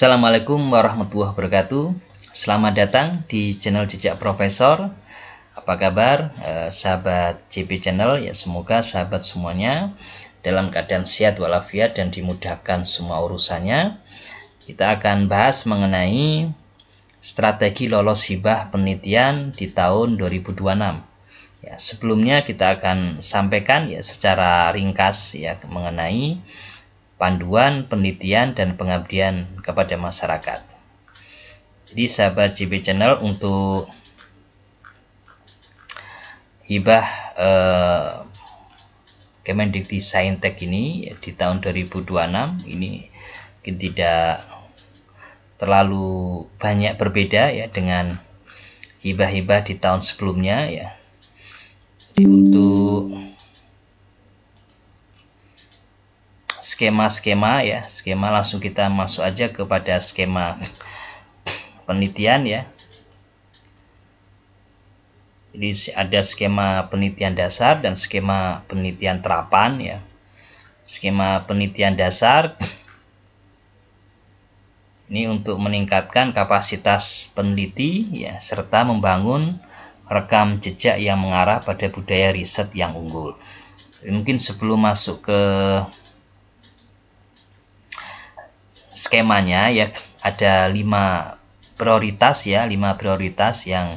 Assalamualaikum warahmatullahi wabarakatuh. Selamat datang di channel Jejak Profesor. Apa kabar sahabat JP Channel? Ya, semoga sahabat semuanya dalam keadaan sehat walafiat dan dimudahkan semua urusannya. Kita akan bahas mengenai strategi lolos hibah penelitian di tahun 2026. Ya, sebelumnya kita akan sampaikan ya secara ringkas ya mengenai panduan penelitian dan pengabdian kepada masyarakat. Jadi sahabat JP Channel, untuk hibah Kemendikbudristek ini di tahun 2026 ini mungkin tidak terlalu banyak berbeda ya dengan hibah-hibah di tahun sebelumnya ya. Jadi untuk skema ya, langsung kita masuk aja kepada skema penelitian ya. Jadi ada skema penelitian dasar dan skema penelitian terapan ya. Skema penelitian dasar ini untuk meningkatkan kapasitas peneliti ya, serta membangun rekam jejak yang mengarah pada budaya riset yang unggul. Jadi mungkin sebelum masuk ke skemanya ya, ada 5 prioritas ya, 5 prioritas yang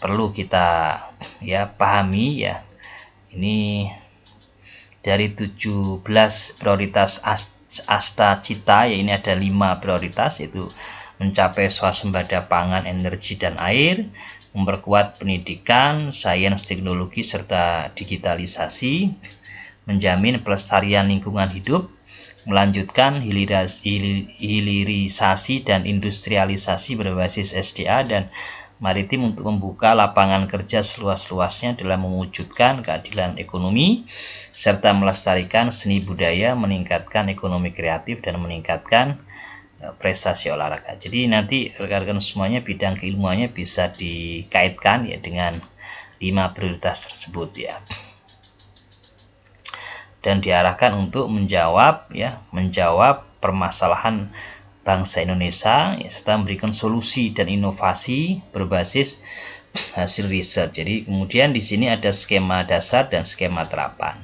perlu kita ya pahami ya. Ini dari 17 prioritas Asta Cita ya, ini ada 5 prioritas, yaitu mencapai swasembada pangan, energi dan air, memperkuat pendidikan, sains, teknologi serta digitalisasi, menjamin pelestarian lingkungan hidup, melanjutkan hilirisasi dan industrialisasi berbasis SDA dan maritim untuk membuka lapangan kerja seluas-luasnya dalam mewujudkan keadilan ekonomi, serta melestarikan seni budaya, meningkatkan ekonomi kreatif dan meningkatkan prestasi olahraga. Jadi nanti rekan-rekan semuanya bidang keilmuannya bisa dikaitkan ya dengan 5 prioritas tersebut ya. Dan diarahkan untuk menjawab permasalahan bangsa Indonesia ya, serta memberikan solusi dan inovasi berbasis hasil riset. Jadi kemudian di sini ada skema dasar dan skema terapan.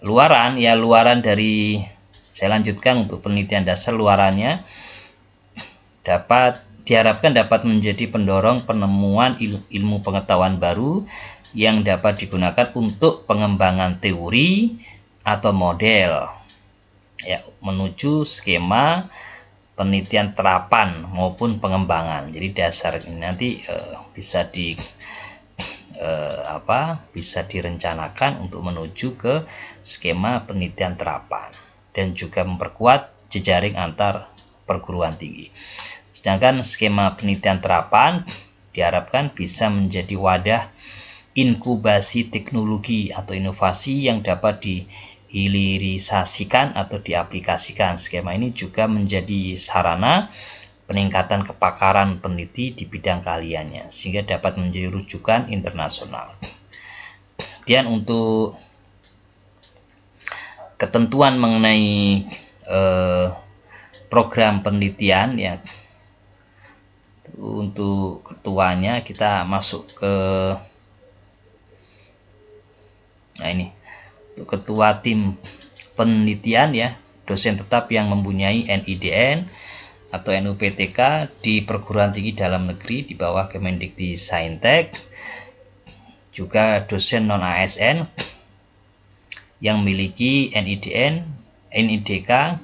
Luaran dari, saya lanjutkan untuk penelitian dasar. Luarannya diharapkan dapat menjadi pendorong penemuan ilmu pengetahuan baru yang dapat digunakan untuk pengembangan teori atau model ya, menuju skema penelitian terapan maupun pengembangan. Jadi dasar ini nanti bisa direncanakan untuk menuju ke skema penelitian terapan dan juga memperkuat jejaring antar perguruan tinggi. Sedangkan skema penelitian terapan diharapkan bisa menjadi wadah inkubasi teknologi atau inovasi yang dapat dihilirisasikan atau diaplikasikan. Skema ini juga menjadi sarana peningkatan kepakaran peneliti di bidang keahliannya sehingga dapat menjadi rujukan internasional. Kemudian untuk ketentuan mengenai program penelitian ya, untuk ketuanya kita masuk ke ini. Untuk ketua tim penelitian ya, dosen tetap yang mempunyai NIDN atau NUPTK di perguruan tinggi dalam negeri di bawah Kemendikbudristek, juga dosen non ASN yang memiliki NIDN, NIDK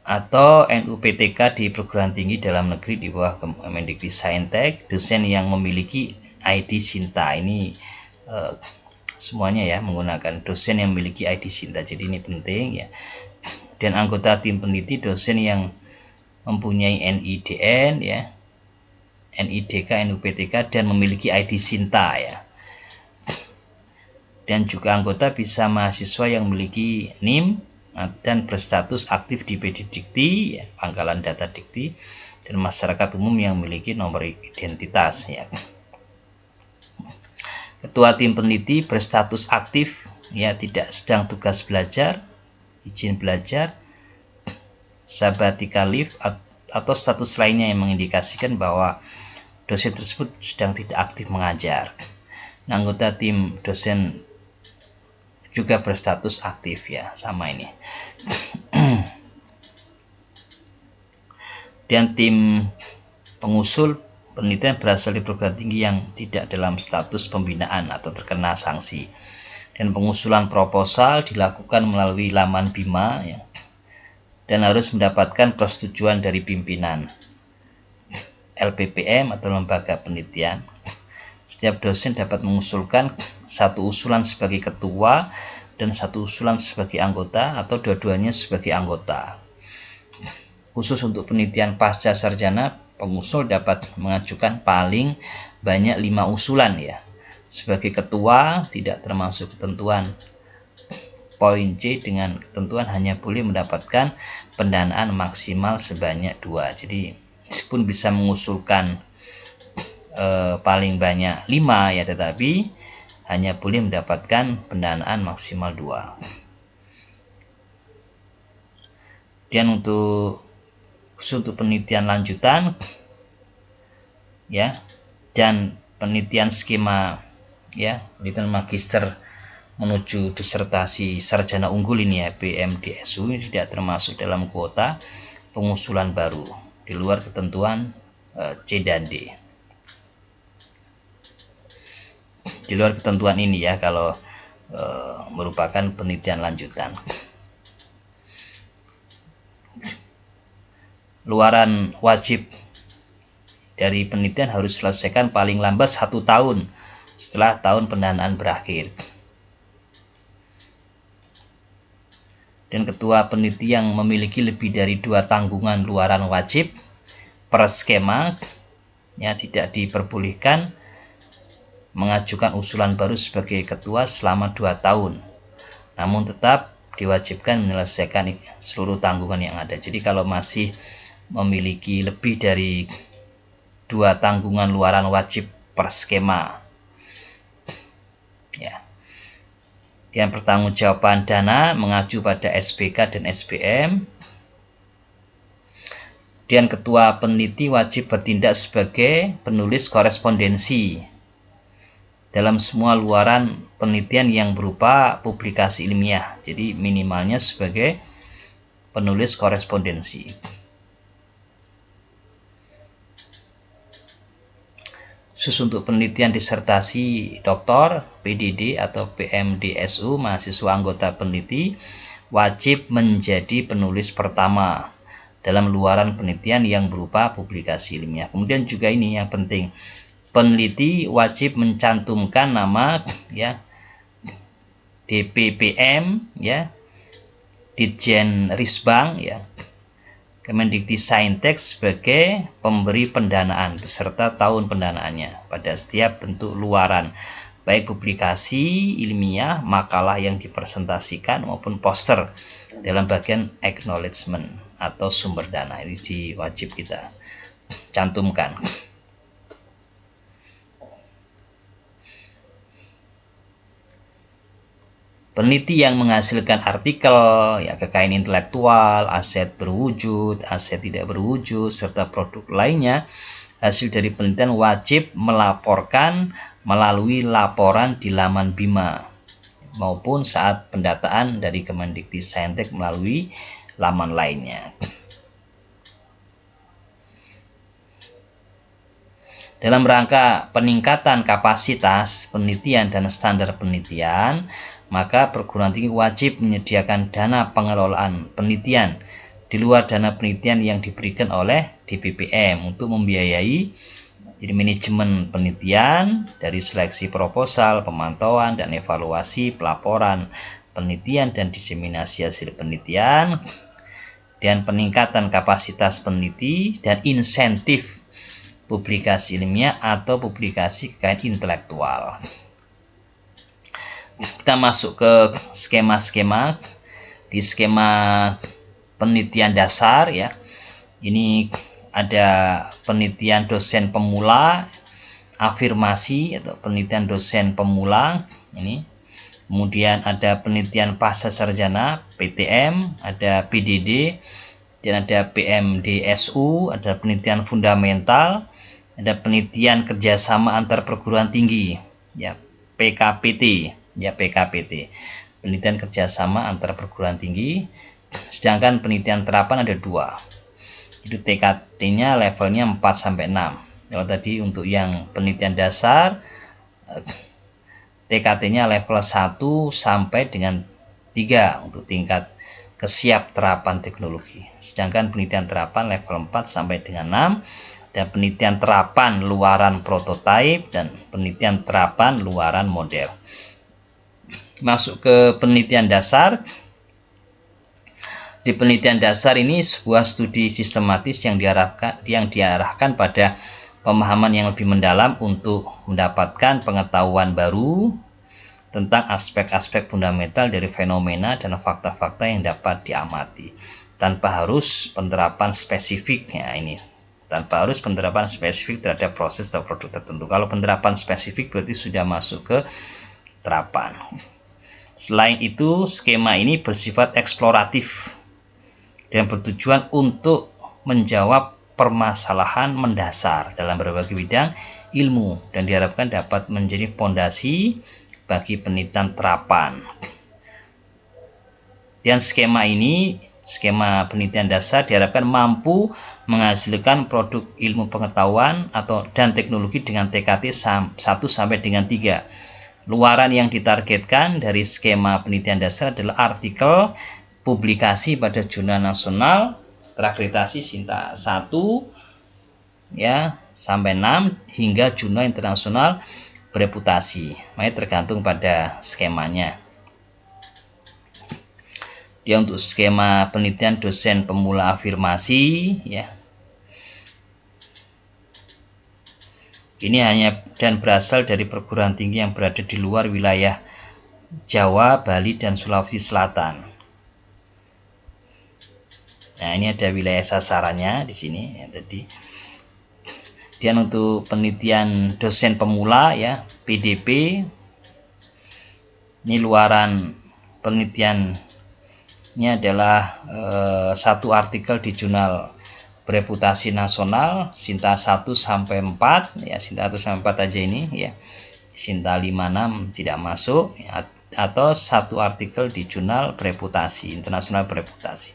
atau NUPTK di perguruan tinggi dalam negeri di bawah Kemendikbudristek, dosen yang memiliki ID Sinta. Ini semuanya ya menggunakan dosen yang memiliki ID Sinta, jadi ini penting ya. Dan anggota tim peneliti dosen yang mempunyai NIDN ya, NIDK, NUPTK dan memiliki ID Sinta ya. Dan juga anggota bisa mahasiswa yang memiliki NIM dan berstatus aktif di PD Dikti ya, Pangkalan Data Dikti, dan masyarakat umum yang memiliki nomor identitas ya. Ketua tim peneliti berstatus aktif, ya, tidak sedang tugas belajar, izin belajar, sabbatical leave, atau status lainnya yang mengindikasikan bahwa dosen tersebut sedang tidak aktif mengajar. Anggota tim dosen juga berstatus aktif, ya, sama ini. Dan tim pengusul penelitian berasal dari perguruan tinggi yang tidak dalam status pembinaan atau terkena sanksi. Dan pengusulan proposal dilakukan melalui laman Bima, ya, dan harus mendapatkan persetujuan dari pimpinan LPPM atau lembaga penelitian. Setiap dosen dapat mengusulkan satu usulan sebagai ketua dan satu usulan sebagai anggota atau dua-duanya sebagai anggota. Khusus untuk penelitian pasca sarjana, pengusul dapat mengajukan paling banyak 5 usulan, ya. Sebagai ketua tidak termasuk ketentuan. Poin C, dengan ketentuan hanya boleh mendapatkan pendanaan maksimal sebanyak 2. Jadi meskipun bisa mengusulkan paling banyak 5, ya, tetapi hanya boleh mendapatkan pendanaan maksimal 2. Dan untuk penelitian lanjutan, ya, dan penelitian skema, ya, penelitian magister menuju disertasi sarjana unggul ini, ya, BMDSU, ini tidak termasuk dalam kuota pengusulan baru di luar ketentuan C dan D. Di luar ketentuan ini, ya, kalau merupakan penelitian lanjutan. Luaran wajib dari penelitian harus selesaikan paling lambat 1 tahun setelah tahun pendanaan berakhir. Dan ketua peneliti yang memiliki lebih dari 2 tanggungan luaran wajib per skema, ya, tidak diperbolehkan mengajukan usulan baru sebagai ketua selama 2 tahun, namun tetap diwajibkan menyelesaikan seluruh tanggungan yang ada. Jadi kalau masih memiliki lebih dari 2 tanggungan luaran wajib per skema, ya, dan pertanggungjawaban dana mengacu pada SPK dan SBM. Dan ketua peneliti wajib bertindak sebagai penulis korespondensi dalam semua luaran penelitian yang berupa publikasi ilmiah. Jadi minimalnya sebagai penulis korespondensi. Khusus untuk penelitian disertasi doktor, PDD atau PMDSU, mahasiswa anggota peneliti wajib menjadi penulis pertama dalam luaran penelitian yang berupa publikasi ilmiah. Kemudian juga ini yang penting, peneliti wajib mencantumkan nama, ya, DPPM, ya, Ditjen Risbang, ya, Kemendikbudristek sebagai pemberi pendanaan beserta tahun pendanaannya pada setiap bentuk luaran, baik publikasi ilmiah, makalah yang dipresentasikan maupun poster dalam bagian acknowledgement atau sumber dana. Ini diwajib kita cantumkan. Peneliti yang menghasilkan artikel, ya, kekayaan intelektual, aset berwujud, aset tidak berwujud, serta produk lainnya hasil dari penelitian wajib melaporkan melalui laporan di laman Bima maupun saat pendataan dari Kemendikbudristek melalui laman lainnya. Dalam rangka peningkatan kapasitas penelitian dan standar penelitian, maka perguruan tinggi wajib menyediakan dana pengelolaan penelitian di luar dana penelitian yang diberikan oleh DPPM untuk membiayai jadi manajemen penelitian dari seleksi proposal, pemantauan dan evaluasi pelaporan penelitian dan diseminasi hasil penelitian, dan peningkatan kapasitas peneliti dan insentif publikasi ilmiah atau publikasi kekayaan intelektual. Kita masuk ke skema-skema. Di skema penelitian dasar, ya, ini ada penelitian dosen pemula afirmasi atau penelitian dosen pemula ini. Kemudian ada penelitian pasca sarjana PTM, ada PDD, dan ada PMDSU, ada penelitian fundamental, ada penelitian kerjasama antar perguruan tinggi, ya PKPT, penelitian kerjasama antar perguruan tinggi. Sedangkan penelitian terapan ada 2, itu TKT-nya levelnya 4-6. Kalau tadi untuk yang penelitian dasar TKT-nya level 1 sampai dengan 3 untuk tingkat kesiap terapan teknologi. Sedangkan penelitian terapan level 4 sampai dengan 6, dan penelitian terapan luaran prototipe dan penelitian terapan luaran model. Masuk ke penelitian dasar. Di penelitian dasar ini sebuah studi sistematis yang diarahkan pada pemahaman yang lebih mendalam untuk mendapatkan pengetahuan baru tentang aspek-aspek fundamental dari fenomena dan fakta-fakta yang dapat diamati tanpa harus penerapan spesifik. Ya, ini tanpa harus penerapan spesifik terhadap proses atau produk tertentu. Kalau penerapan spesifik berarti sudah masuk ke terapan. Selain itu, skema ini bersifat eksploratif dan bertujuan untuk menjawab permasalahan mendasar dalam berbagai bidang ilmu dan diharapkan dapat menjadi fondasi bagi penelitian terapan. Dan skema penelitian dasar diharapkan mampu menghasilkan produk ilmu pengetahuan dan teknologi dengan TKT 1 sampai dengan 3. Luaran yang ditargetkan dari skema penelitian dasar adalah artikel publikasi pada jurnal nasional terakreditasi Sinta 1 ya sampai 6 hingga jurnal internasional bereputasi. Makanya tergantung pada skemanya. Dia untuk skema penelitian dosen pemula afirmasi ya. Ini hanya dan berasal dari perguruan tinggi yang berada di luar wilayah Jawa, Bali, dan Sulawesi Selatan. Nah, ini ada wilayah sasarannya di sini ya tadi. Dan untuk penelitian dosen pemula ya, PDP. Ini luaran penelitiannya adalah satu artikel di jurnal bereputasi nasional Sinta 1 sampai 4 ya, Sinta 1 sampai 4 aja ini ya. Sinta 5-6 tidak masuk ya, atau satu artikel di jurnal bereputasi internasional bereputasi.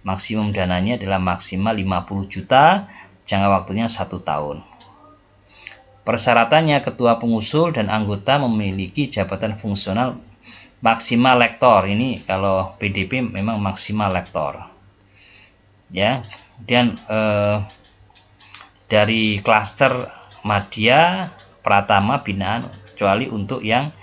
Maksimum dananya adalah maksimal 50 juta, jangka waktunya 1 tahun. Persyaratannya ketua pengusul dan anggota memiliki jabatan fungsional maksimal lektor. Ini kalau PDP memang maksimal lektor. Ya, dan dari klaster Madya, Pratama, Binaan, kecuali untuk yang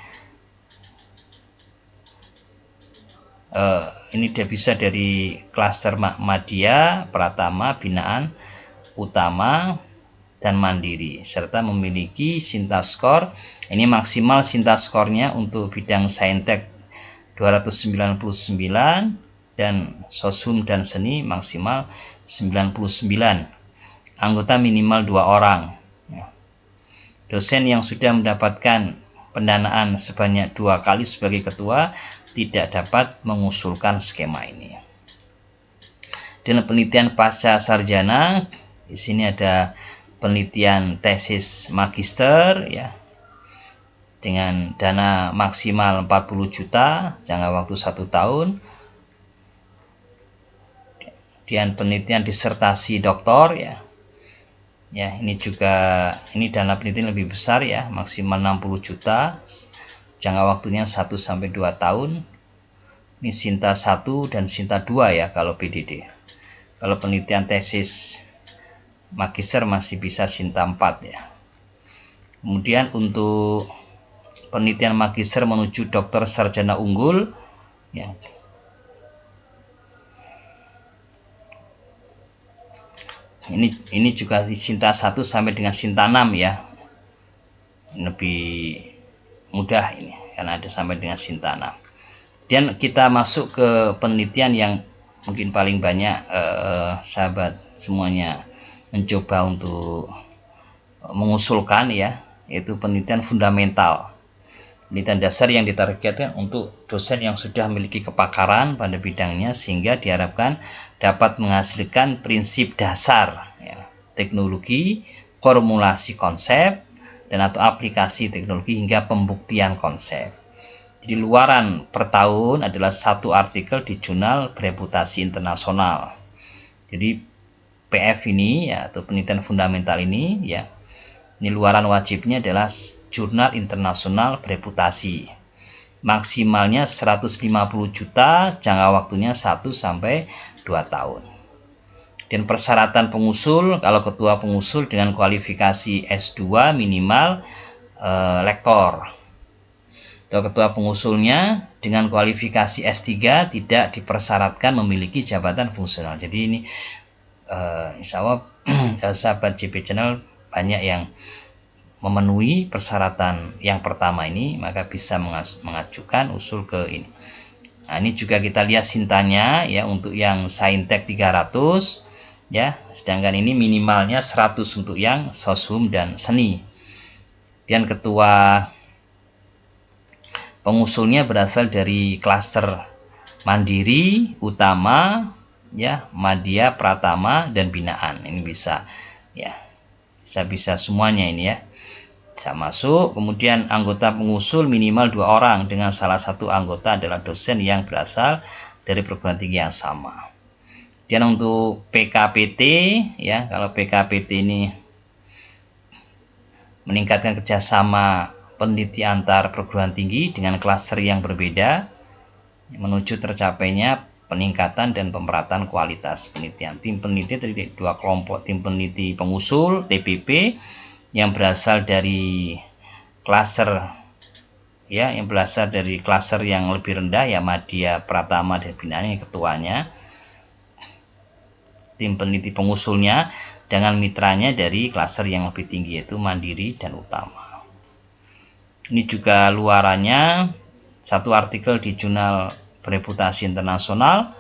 ini dia bisa dari klaster Madya, Pratama, Binaan, Utama, dan Mandiri, serta memiliki Sinta skor. Ini maksimal Sinta skornya untuk bidang Saintek 299 dan Soshum dan Seni maksimal 99. Anggota minimal 2 orang. Dosen yang sudah mendapatkan pendanaan sebanyak 2 kali sebagai ketua tidak dapat mengusulkan skema ini. Dalam penelitian pasca sarjana, di sini ada penelitian tesis magister ya, dengan dana maksimal 40 juta, jangka waktu 1 tahun. Dan penelitian disertasi doktor ya. Ya, ini dana penelitian lebih besar ya, maksimal 60 juta. Jangka waktunya 1 sampai 2 tahun. Ini Sinta 1 dan Sinta 2 ya kalau PDD. Kalau penelitian tesis magister masih bisa Sinta 4 ya. Kemudian untuk penelitian magister menuju dokter sarjana unggul ya. Ini juga Sinta 1 sampai dengan Sinta 6 ya. Lebih mudah ini karena ada sampai dengan Sinta 6. Dan kita masuk ke penelitian yang mungkin paling banyak sahabat semuanya mencoba untuk mengusulkan ya, yaitu penelitian fundamental. Penelitian dasar yang ditargetkan untuk dosen yang sudah memiliki kepakaran pada bidangnya sehingga diharapkan dapat menghasilkan prinsip dasar ya, teknologi, formulasi konsep, dan atau aplikasi teknologi hingga pembuktian konsep. Jadi luaran per tahun adalah 1 artikel di jurnal bereputasi internasional. Jadi PF ini ya, atau penelitian fundamental ini ya, ini luaran wajibnya adalah jurnal internasional bereputasi. Maksimalnya 150 juta, jangka waktunya 1 sampai 2 tahun. Dan persyaratan pengusul, kalau ketua pengusul dengan kualifikasi S2 minimal lektor. Atau ketua pengusulnya dengan kualifikasi S3 tidak dipersyaratkan memiliki jabatan fungsional. Jadi ini insya Allah sahabat JP Channel banyak yang memenuhi persyaratan yang pertama ini, maka bisa mengajukan usul ke ini. Nah, ini juga kita lihat sintanya ya, untuk yang Saintek 300 ya, sedangkan ini minimalnya 100 untuk yang Soshum dan Seni. Dan ketua pengusulnya berasal dari klaster Mandiri, Utama ya, Madya, Pratama, dan Binaan. Ini bisa ya, bisa semuanya ini ya, bisa masuk. Kemudian anggota pengusul minimal 2 orang dengan salah satu anggota adalah dosen yang berasal dari perguruan tinggi yang sama. Dan untuk PKPT ya, kalau PKPT ini meningkatkan kerjasama peneliti antar perguruan tinggi dengan klaster yang berbeda menuju tercapainya peningkatan dan pemerataan kualitas penelitian. Tim peneliti terdiri dari 2 kelompok, tim peneliti pengusul TPP yang berasal dari klaster ya, yang berasal dari klaster yang lebih rendah ya, Madya, Pratama, dan Binaan yang ketuanya. Tim peneliti pengusulnya dengan mitranya dari klaster yang lebih tinggi yaitu Mandiri dan Utama. Ini juga luarannya 1 artikel di jurnal bereputasi internasional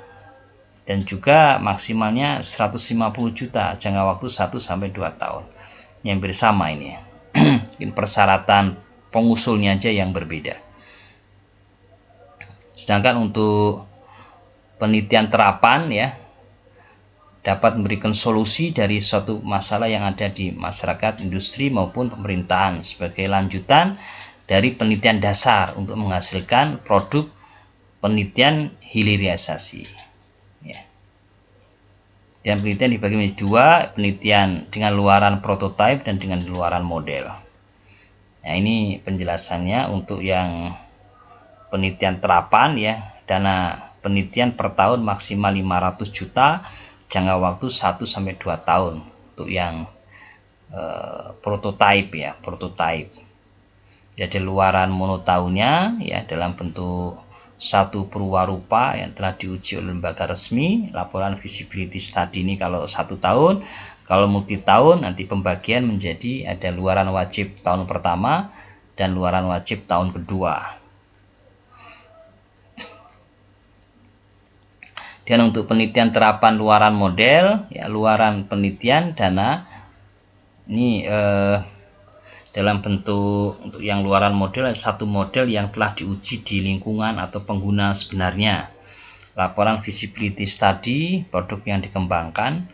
dan juga maksimalnya 150 juta, jangka waktu 1 sampai 2 tahun. Yang bersama ini ya. Ini persyaratan pengusulnya aja yang berbeda. Sedangkan untuk penelitian terapan ya, dapat memberikan solusi dari suatu masalah yang ada di masyarakat, industri maupun pemerintahan sebagai lanjutan dari penelitian dasar untuk menghasilkan produk penelitian hilirisasi ya. Dan penelitian dibagi menjadi 2, penelitian dengan luaran prototipe dan dengan luaran model. Nah, ini penjelasannya untuk yang penelitian terapan ya, dana penelitian per tahun maksimal 500 juta, jangka waktu 1 sampai 2 tahun untuk yang prototipe ya, prototipe. Jadi luaran monotahunnya ya dalam bentuk 1 perwarupa yang telah diuji oleh lembaga resmi. Laporan visibility study ini kalau 1 tahun, kalau multi tahun nanti pembagian menjadi ada luaran wajib tahun pertama dan luaran wajib tahun kedua. Dan untuk penelitian terapan luaran model ya, luaran penelitian dana ini dalam bentuk untuk yang luaran model 1 model yang telah diuji di lingkungan atau pengguna sebenarnya. Laporan visibility study produk yang dikembangkan.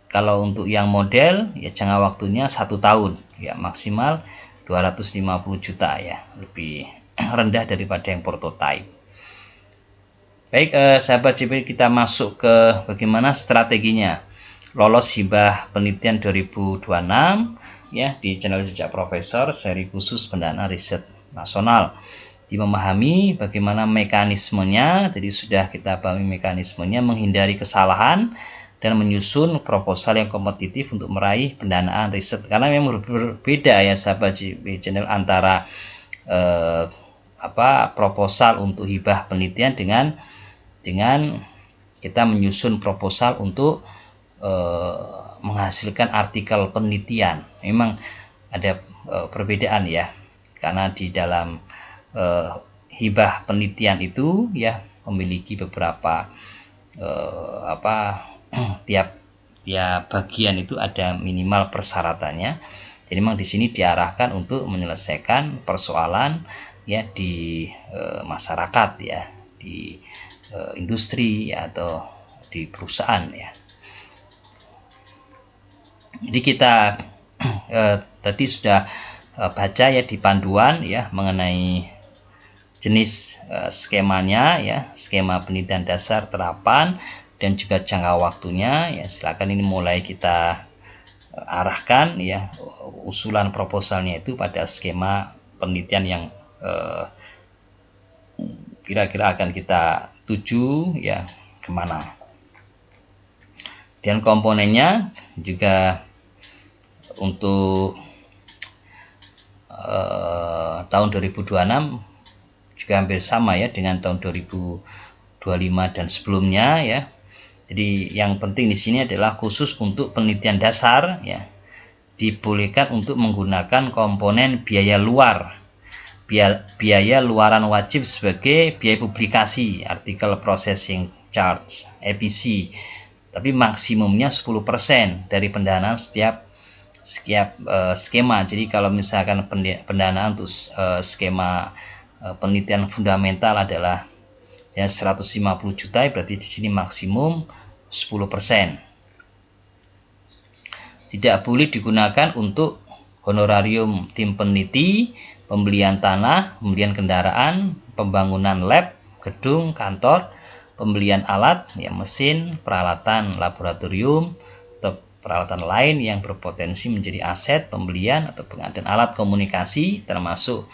Kalau untuk yang model ya jangka waktunya 1 tahun ya, maksimal 250 juta ya, lebih rendah daripada yang prototipe. Baik sahabat JP, kita masuk ke bagaimana strateginya lolos hibah penelitian 2026 ya di channel Jejak Profesor seri khusus pendanaan riset nasional. Memahami bagaimana mekanismenya, jadi sudah kita pahami mekanismenya, menghindari kesalahan dan menyusun proposal yang kompetitif untuk meraih pendanaan riset. Karena memang berbeda ya sahabat JP channel antara proposal untuk hibah penelitian dengan kita menyusun proposal untuk menghasilkan artikel penelitian. Memang ada perbedaan ya, karena di dalam hibah penelitian itu ya memiliki beberapa tiap bagian itu ada minimal persyaratannya. Jadi memang di sini diarahkan untuk menyelesaikan persoalan ya di masyarakat ya, di industri ya, atau di perusahaan ya. Jadi kita tadi sudah baca ya di panduan ya mengenai jenis skemanya ya, skema penelitian dasar, terapan, dan juga jangka waktunya ya. Silakan ini mulai kita arahkan ya usulan proposalnya itu pada skema penelitian yang kira-kira akan kita tuju ya kemana. Dan komponennya juga untuk tahun 2026 juga hampir sama ya dengan tahun 2025 dan sebelumnya ya. Jadi yang penting di sini adalah khusus untuk penelitian dasar ya, dibolehkan untuk menggunakan komponen biaya luar, biaya luaran wajib sebagai biaya publikasi, artikel processing charge, EPC, tapi maksimumnya 10% dari pendanaan setiap skema. Jadi kalau misalkan pendanaan untuk skema penelitian fundamental adalah ya 150 juta, berarti di sini maksimum 10%. Tidak boleh digunakan untuk honorarium tim peneliti, pembelian tanah, pembelian kendaraan, pembangunan lab, gedung, kantor, pembelian alat, ya mesin, peralatan laboratorium, atau peralatan lain yang berpotensi menjadi aset pembelian atau pengadaan alat komunikasi, termasuk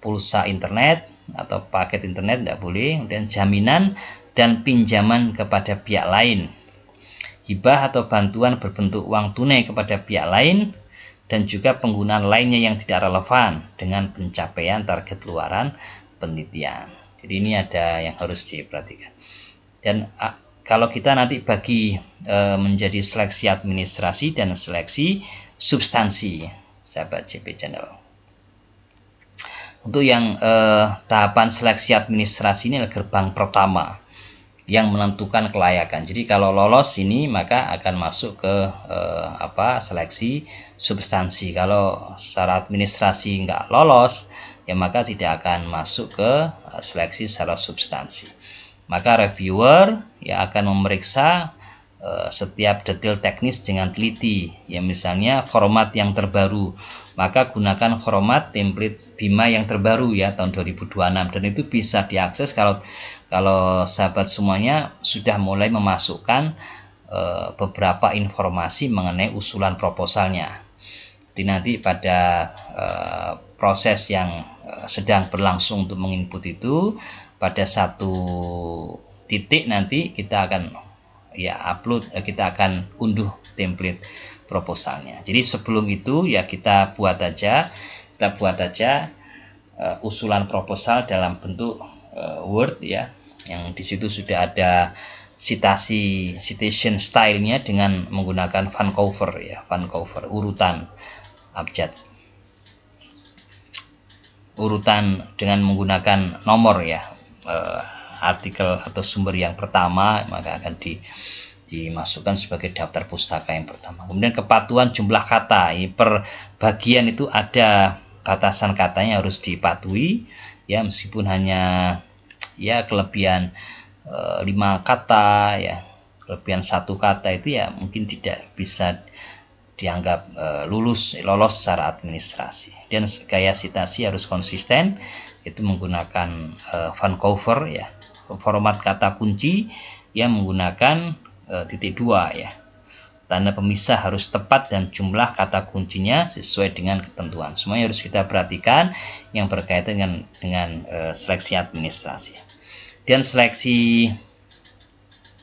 pulsa internet atau paket internet tidak boleh. Kemudian jaminan dan pinjaman kepada pihak lain, hibah atau bantuan berbentuk uang tunai kepada pihak lain, dan juga penggunaan lainnya yang tidak relevan dengan pencapaian target luaran penelitian. Jadi ini ada yang harus diperhatikan. Dan kalau kita nanti bagi menjadi seleksi administrasi dan seleksi substansi, sahabat JP Channel. Untuk yang tahapan seleksi administrasi ini adalah gerbang pertama yang menentukan kelayakan. Jadi kalau lolos ini maka akan masuk ke seleksi substansi. Kalau secara administrasi nggak lolos ya maka tidak akan masuk ke seleksi secara substansi. Maka reviewer ya akan memeriksa setiap detail teknis dengan teliti. Ya misalnya format yang terbaru, maka gunakan format template BIMA yang terbaru ya tahun 2026, dan itu bisa diakses kalau sahabat semuanya sudah mulai memasukkan beberapa informasi mengenai usulan proposalnya. Jadi nanti pada proses yang sedang berlangsung untuk menginput itu, pada satu titik nanti kita akan kita akan unduh template proposalnya. Jadi sebelum itu ya kita buat aja usulan proposal dalam bentuk Word ya, yang disitu sudah ada citation stylenya dengan menggunakan Vancouver ya, Vancouver urutan abjad, urutan dengan menggunakan nomor ya, artikel atau sumber yang pertama maka akan dimasukkan sebagai daftar pustaka yang pertama. Kemudian kepatuhan jumlah kata, per bagian itu ada batasan katanya harus dipatuhi ya, meskipun hanya ya kelebihan 5 kata ya, kelebihan 1 kata itu ya mungkin tidak bisa dianggap lolos secara administrasi. Dan gaya citasi harus konsisten, itu menggunakan Vancouver ya. Format kata kunci yang menggunakan titik 2 ya. Tanda pemisah harus tepat dan jumlah kata kuncinya sesuai dengan ketentuan. Semuanya harus kita perhatikan yang berkaitan dengan seleksi administrasi. Dan seleksi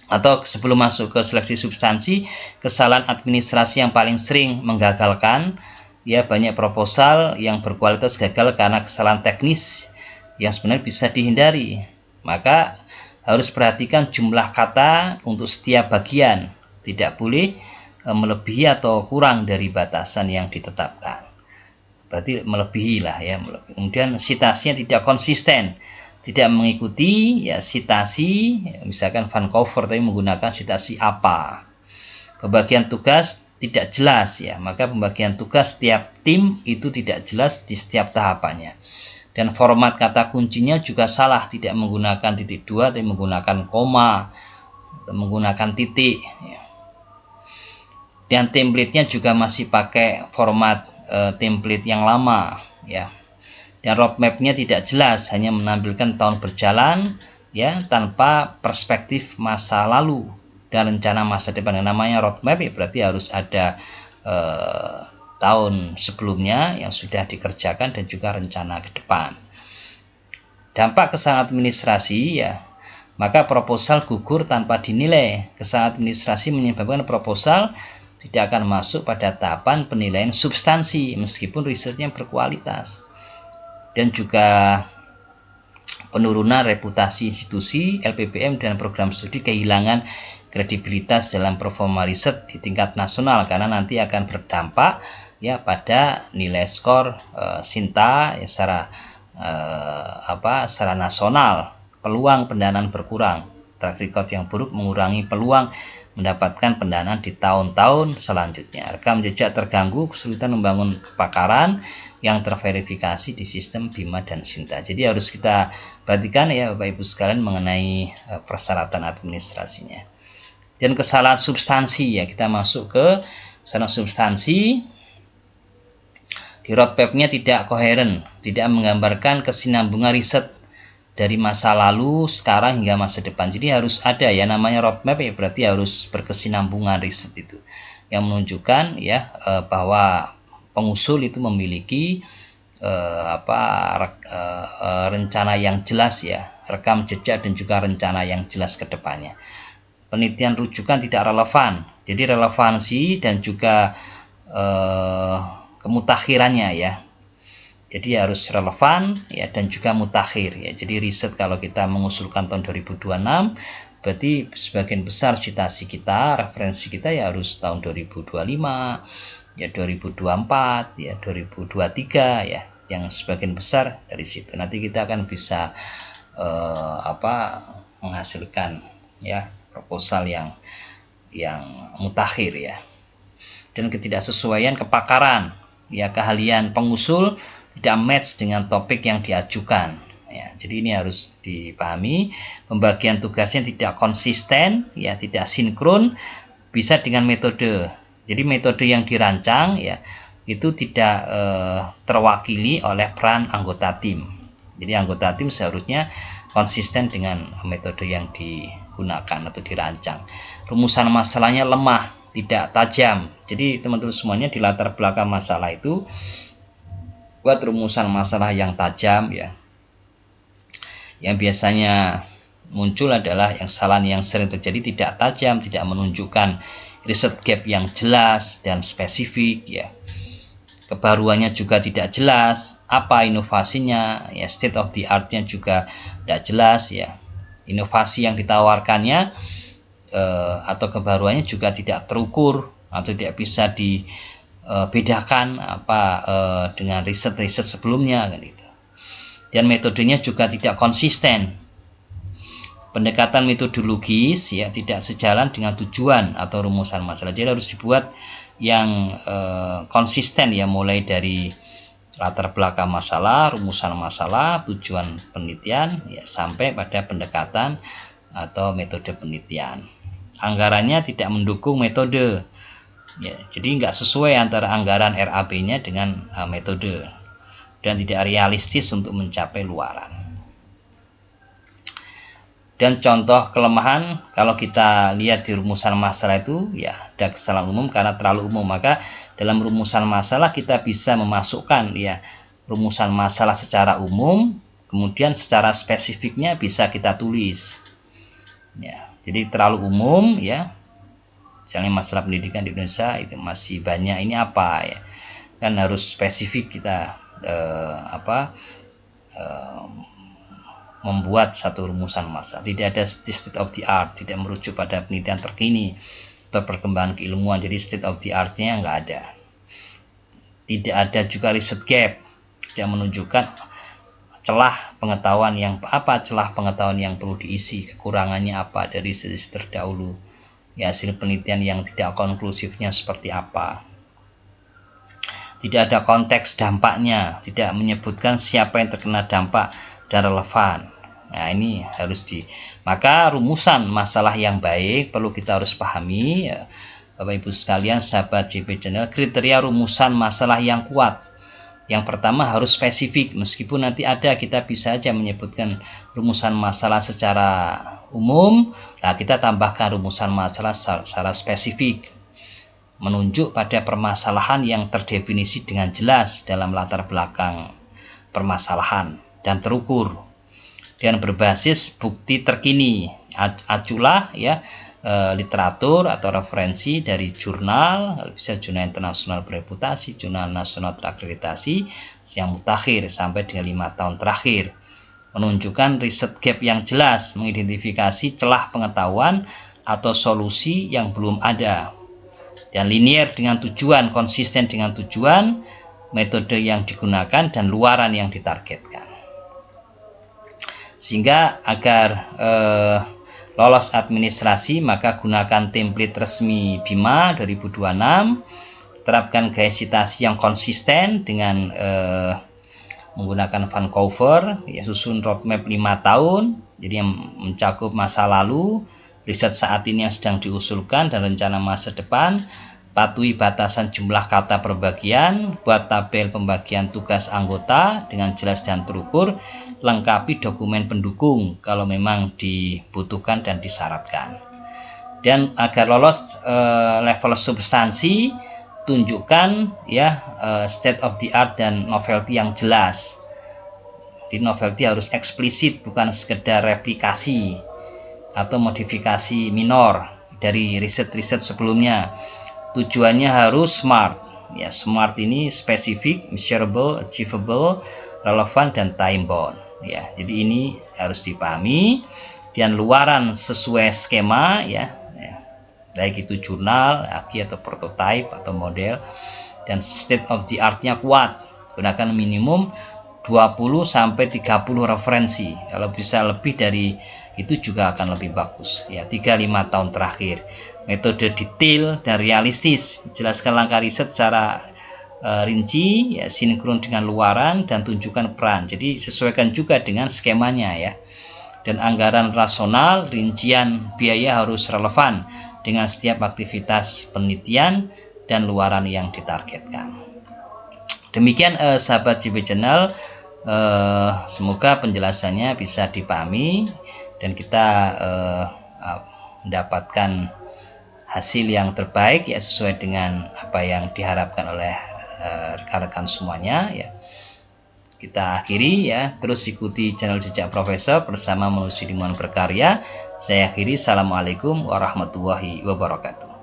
atau sebelum masuk ke seleksi substansi, kesalahan administrasi yang paling sering menggagalkan ya, banyak proposal yang berkualitas gagal karena kesalahan teknis yang sebenarnya bisa dihindari. Maka harus perhatikan jumlah kata untuk setiap bagian, tidak boleh melebihi atau kurang dari batasan yang ditetapkan. Berarti melebihi lah ya, melebihi. Kemudian citasinya tidak konsisten, tidak mengikuti ya citasi ya, misalkan Vancouver tapi menggunakan citasi apa. Pembagian tugas tidak jelas ya, maka pembagian tugas setiap tim itu tidak jelas di setiap tahapannya. Dan format kata kuncinya juga salah, tidak menggunakan titik dua tapi menggunakan koma atau menggunakan titik ya. Dan template-nya juga masih pakai format template yang lama ya. Dan roadmap-nya tidak jelas, hanya menampilkan tahun berjalan ya tanpa perspektif masa lalu dan rencana masa depan. Yang namanya roadmap ya berarti harus ada tahun sebelumnya yang sudah dikerjakan dan juga rencana ke depan. Dampak kesalahan administrasi ya, maka proposal gugur tanpa dinilai. Kesalahan administrasi menyebabkan proposal tidak akan masuk pada tahapan penilaian substansi meskipun risetnya berkualitas. Dan juga penurunan reputasi institusi, LPPM dan program studi kehilangan kredibilitas dalam performa riset di tingkat nasional karena nanti akan berdampak ya pada nilai skor Sinta ya, secara nasional. Peluang pendanaan berkurang, track record yang buruk mengurangi peluang mendapatkan pendanaan di tahun-tahun selanjutnya. Rekam jejak terganggu, kesulitan membangun kepakaran yang terverifikasi di sistem BIMA dan Sinta. Jadi harus kita perhatikan ya Bapak Ibu sekalian mengenai persyaratan administrasinya. Dan kesalahan substansi ya, kita masuk ke kesalahan substansi. Di roadmap-nya tidak koheren, tidak menggambarkan kesinambungan riset dari masa lalu, sekarang hingga masa depan. Jadi harus ada ya namanya roadmap ya, berarti harus berkesinambungan riset itu yang menunjukkan ya bahwa pengusul itu memiliki rencana yang jelas ya, rekam jejak dan juga rencana yang jelas ke depannya. Penelitian rujukan tidak relevan, jadi relevansi dan juga kemutakhirannya ya. Jadi harus relevan ya dan juga mutakhir ya. Jadi riset kalau kita mengusulkan tahun 2026 berarti sebagian besar citasi kita, referensi kita ya harus tahun 2025 ya, 2024 ya, 2023 ya, yang sebagian besar dari situ. Nanti kita akan bisa menghasilkan ya proposal yang mutakhir ya. Dan ketidaksesuaian kepakaran ya, keahlian pengusul tidak match dengan topik yang diajukan ya. Jadi ini harus dipahami. Pembagian tugasnya tidak konsisten ya, tidak sinkron, bisa dengan metode. Jadi metode yang dirancang ya itu tidak terwakili oleh peran anggota tim. Jadi anggota tim seharusnya konsisten dengan metode yang digunakan atau dirancang. Rumusan masalahnya lemah, tidak tajam. Jadi teman-teman semuanya di latar belakang masalah itu buat rumusan masalah yang tajam ya. Yang biasanya muncul adalah yang kesalahan yang sering terjadi tidak tajam, tidak menunjukkan riset gap yang jelas dan spesifik ya. Kebaruannya juga tidak jelas, apa inovasinya ya, state of the art-nya juga tidak jelas ya. Inovasi yang ditawarkannya atau kebaruannya juga tidak terukur atau tidak bisa dibedakan dengan riset-riset sebelumnya kan gitu. Dan metodenya juga tidak konsisten. Pendekatan metodologis ya tidak sejalan dengan tujuan atau rumusan masalah. Jadi harus dibuat yang konsisten ya, mulai dari latar belakang masalah, rumusan masalah, tujuan penelitian ya, sampai pada pendekatan atau metode penelitian. Anggarannya tidak mendukung metode ya, jadi nggak sesuai antara anggaran RAB-nya dengan metode dan tidak realistis untuk mencapai luaran. Dan contoh kelemahan kalau kita lihat di rumusan masalah itu ya ada kesalahan umum karena terlalu umum. Maka dalam rumusan masalah kita bisa memasukkan ya rumusan masalah secara umum, kemudian secara spesifiknya bisa kita tulis ya. Jadi terlalu umum ya, misalnya masalah pendidikan di Indonesia itu masih banyak, ini apa ya, kan harus spesifik kita membuat satu rumusan masalah. Tidak ada state of the art, tidak merujuk pada penelitian terkini atau perkembangan keilmuan. Jadi state of the art-nya nggak ada. Tidak ada juga riset gap, tidak menunjukkan celah pengetahuan yang perlu diisi, kekurangannya apa dari riset terdahulu ya hasil penelitian yang tidak konklusifnya seperti apa. Tidak ada konteks dampaknya, tidak menyebutkan siapa yang terkena dampak dan relevan. Nah, ini harus maka rumusan masalah yang baik perlu kita harus pahami, ya, Bapak Ibu sekalian, sahabat JP Channel. Kriteria rumusan masalah yang kuat. Yang pertama harus spesifik, meskipun nanti kita bisa aja menyebutkan rumusan masalah secara umum, nah kita tambahkan rumusan masalah secara spesifik, menunjuk pada permasalahan yang terdefinisi dengan jelas dalam latar belakang permasalahan dan terukur dan berbasis bukti terkini. Aculah ya literatur atau referensi dari jurnal, bisa jurnal internasional bereputasi, jurnal nasional terakreditasi yang mutakhir sampai dengan 5 tahun terakhir. Menunjukkan riset gap yang jelas, mengidentifikasi celah pengetahuan atau solusi yang belum ada, dan linier dengan tujuan, konsisten dengan tujuan, metode yang digunakan, dan luaran yang ditargetkan. Sehingga agar lolos administrasi, maka gunakan template resmi BIMA 2026, terapkan gaya citasi yang konsisten dengan menggunakan Vancouver, ya, susun roadmap 5 tahun, jadi yang mencakup masa lalu, riset saat ini yang sedang diusulkan, dan rencana masa depan. Patuhi batasan jumlah kata per bagian, buat tabel pembagian tugas anggota dengan jelas dan terukur, lengkapi dokumen pendukung kalau memang dibutuhkan dan disyaratkan. Dan agar lolos level substansi, tunjukkan ya state of the art dan novelty yang jelas. Di novelty harus eksplisit, bukan sekedar replikasi atau modifikasi minor dari riset-riset sebelumnya. Tujuannya harus SMART. Ya, SMART ini spesifik, measurable, achievable, relevan, dan time bound. Ya, jadi ini harus dipahami. Dan luaran sesuai skema, ya, baik itu jurnal, aki atau prototype atau model. Dan state of the art-nya kuat. Gunakan minimum 20-30 referensi. Kalau bisa lebih dari itu juga akan lebih bagus. Ya, 3-5 tahun terakhir. Metode detail dan realistis. Jelaskan langkah riset secara rinci, ya, sinkron dengan luaran, dan tunjukkan peran. Jadi sesuaikan juga dengan skemanya, ya. Dan anggaran rasional, rincian biaya harus relevan dengan setiap aktivitas penelitian dan luaran yang ditargetkan. Demikian sahabat JP Channel, semoga penjelasannya bisa dipahami dan kita mendapatkan hasil yang terbaik, ya, sesuai dengan apa yang diharapkan oleh rekan-rekan semuanya, ya. Kita akhiri, ya, terus ikuti channel Jejak Profesor bersama menuju ilmuwan berkarya. Saya akhiri, assalamualaikum warahmatullahi wabarakatuh.